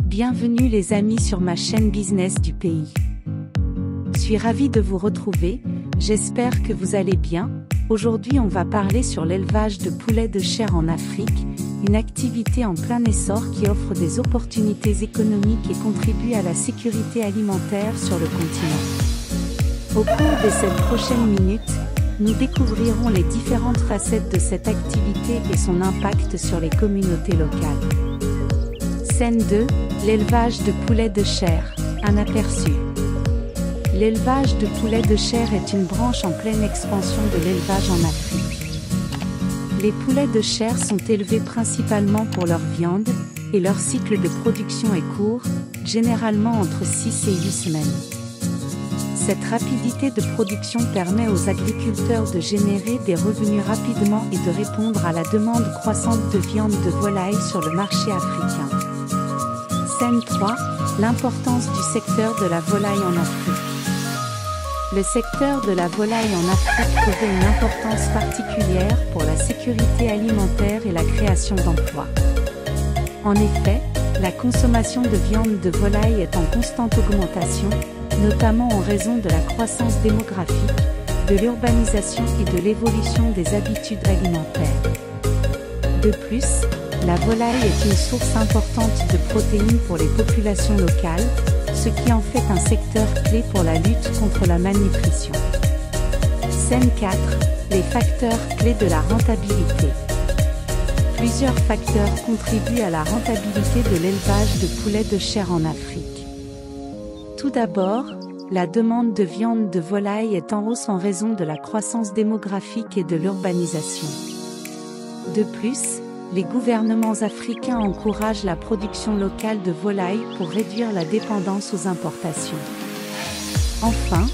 Bienvenue les amis sur ma chaîne Business du pays. Je suis ravie de vous retrouver, j'espère que vous allez bien. Aujourd'hui on va parler sur l'élevage de poulets de chair en Afrique, une activité en plein essor qui offre des opportunités économiques et contribue à la sécurité alimentaire sur le continent. Au cours de cette prochaine minute, nous découvrirons les différentes facettes de cette activité et son impact sur les communautés locales. Scène 2, l'élevage de poulets de chair, un aperçu. L'élevage de poulets de chair est une branche en pleine expansion de l'élevage en Afrique. Les poulets de chair sont élevés principalement pour leur viande, et leur cycle de production est court, généralement entre 6 et 8 semaines. Cette rapidité de production permet aux agriculteurs de générer des revenus rapidement et de répondre à la demande croissante de viande de volaille sur le marché africain. Scène 3, l'importance du secteur de la volaille en Afrique. Le secteur de la volaille en Afrique revêt une importance particulière pour la sécurité alimentaire et la création d'emplois. En effet, la consommation de viande de volaille est en constante augmentation, notamment en raison de la croissance démographique, de l'urbanisation et de l'évolution des habitudes alimentaires. De plus, la volaille est une source importante de protéines pour les populations locales, ce qui en fait un secteur clé pour la lutte contre la malnutrition. Scène 4, les facteurs clés de la rentabilité. Plusieurs facteurs contribuent à la rentabilité de l'élevage de poulets de chair en Afrique. Tout d'abord, la demande de viande de volaille est en hausse en raison de la croissance démographique et de l'urbanisation. De plus, les gouvernements africains encouragent la production locale de volaille pour réduire la dépendance aux importations. Enfin,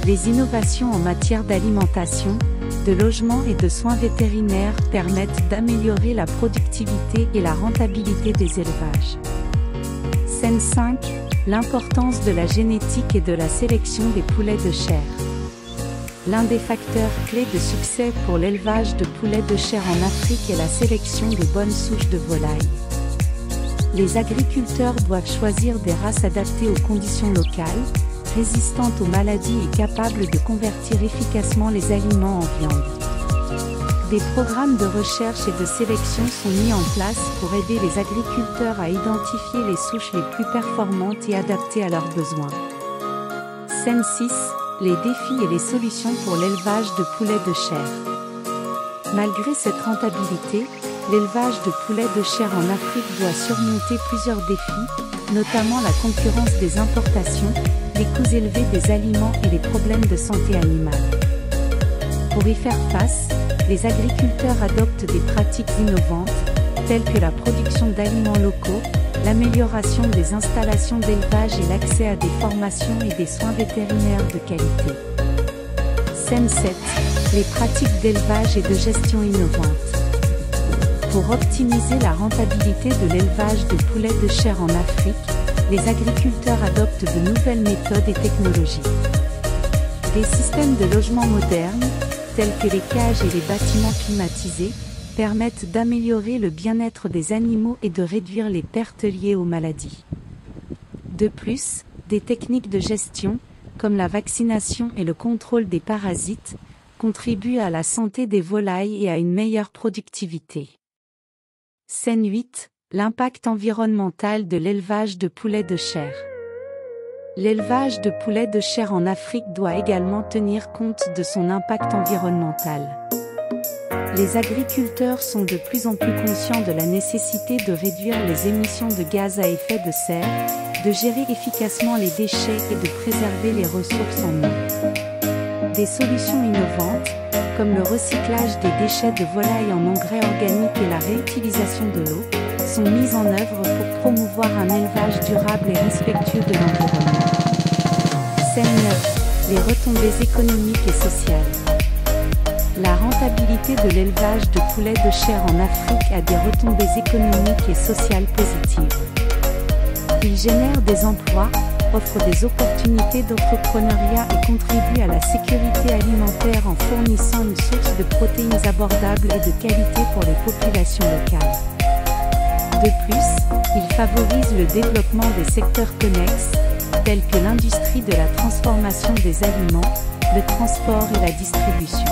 les innovations en matière d'alimentation, de logement et de soins vétérinaires permettent d'améliorer la productivité et la rentabilité des élevages. Scène 5, l'importance de la génétique et de la sélection des poulets de chair. L'un des facteurs clés de succès pour l'élevage de poulets de chair en Afrique est la sélection de bonnes souches de volailles. Les agriculteurs doivent choisir des races adaptées aux conditions locales, résistantes aux maladies et capables de convertir efficacement les aliments en viande. Des programmes de recherche et de sélection sont mis en place pour aider les agriculteurs à identifier les souches les plus performantes et adaptées à leurs besoins. Scène 6, les défis et les solutions pour l'élevage de poulets de chair. Malgré cette rentabilité, l'élevage de poulets de chair en Afrique doit surmonter plusieurs défis, notamment la concurrence des importations, les coûts élevés des aliments et les problèmes de santé animale. Pour y faire face, les agriculteurs adoptent des pratiques innovantes, telles que la production d'aliments locaux, l'amélioration des installations d'élevage et l'accès à des formations et des soins vétérinaires de qualité. Scène 7, les pratiques d'élevage et de gestion innovantes. Pour optimiser la rentabilité de l'élevage de poulets de chair en Afrique, les agriculteurs adoptent de nouvelles méthodes et technologies. Des systèmes de logement modernes, tels que les cages et les bâtiments climatisés, permettent d'améliorer le bien-être des animaux et de réduire les pertes liées aux maladies. De plus, des techniques de gestion, comme la vaccination et le contrôle des parasites, contribuent à la santé des volailles et à une meilleure productivité. Scène 8, l'impact environnemental de l'élevage de poulets de chair. L'élevage de poulets de chair en Afrique doit également tenir compte de son impact environnemental. Les agriculteurs sont de plus en plus conscients de la nécessité de réduire les émissions de gaz à effet de serre, de gérer efficacement les déchets et de préserver les ressources en eau. Des solutions innovantes, comme le recyclage des déchets de volaille en engrais organiques et la réutilisation de l'eau, sont mises en œuvre pour promouvoir un élevage durable et respectueux de l'environnement. Scène 9, les retombées économiques et sociales. La rentabilité de l'élevage de poulets de chair en Afrique a des retombées économiques et sociales positives. Il génère des emplois, offre des opportunités d'entrepreneuriat et contribue à la sécurité alimentaire en fournissant une source de protéines abordables et de qualité pour les populations locales. De plus, il favorise le développement des secteurs connexes, tels que l'industrie de la transformation des aliments, le transport et la distribution.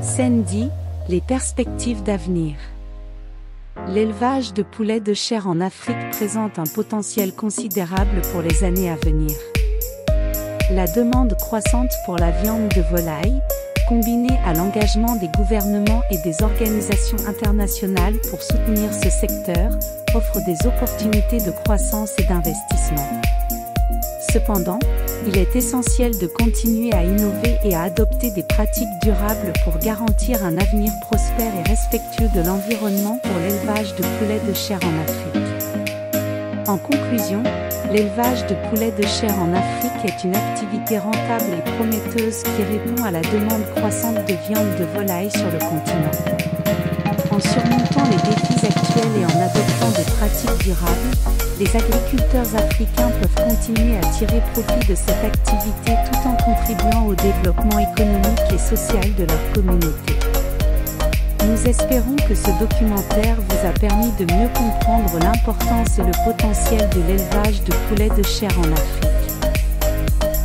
Sendi, les perspectives d'avenir. L'élevage de poulets de chair en Afrique présente un potentiel considérable pour les années à venir. La demande croissante pour la viande de volaille, combinée à l'engagement des gouvernements et des organisations internationales pour soutenir ce secteur, offre des opportunités de croissance et d'investissement. Cependant, il est essentiel de continuer à innover et à adopter des pratiques durables pour garantir un avenir prospère et respectueux de l'environnement pour l'élevage de poulets de chair en Afrique. En conclusion, l'élevage de poulets de chair en Afrique est une activité rentable et prometteuse qui répond à la demande croissante de viande de volaille sur le continent. En surmontant les défis actuels et en adoptant des pratiques durables, les agriculteurs africains peuvent continuer à tirer profit de cette activité tout en contribuant au développement économique et social de leur communauté. Nous espérons que ce documentaire vous a permis de mieux comprendre l'importance et le potentiel de l'élevage de poulets de chair en Afrique.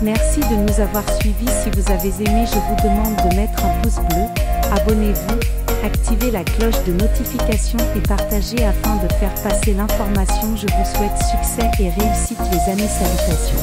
Merci de nous avoir suivis. Si vous avez aimé, je vous demande de mettre un pouce bleu, abonnez-vous, activez la cloche de notification et partagez afin de faire passer l'information. Je vous souhaite succès et réussite. Les amis, salutations.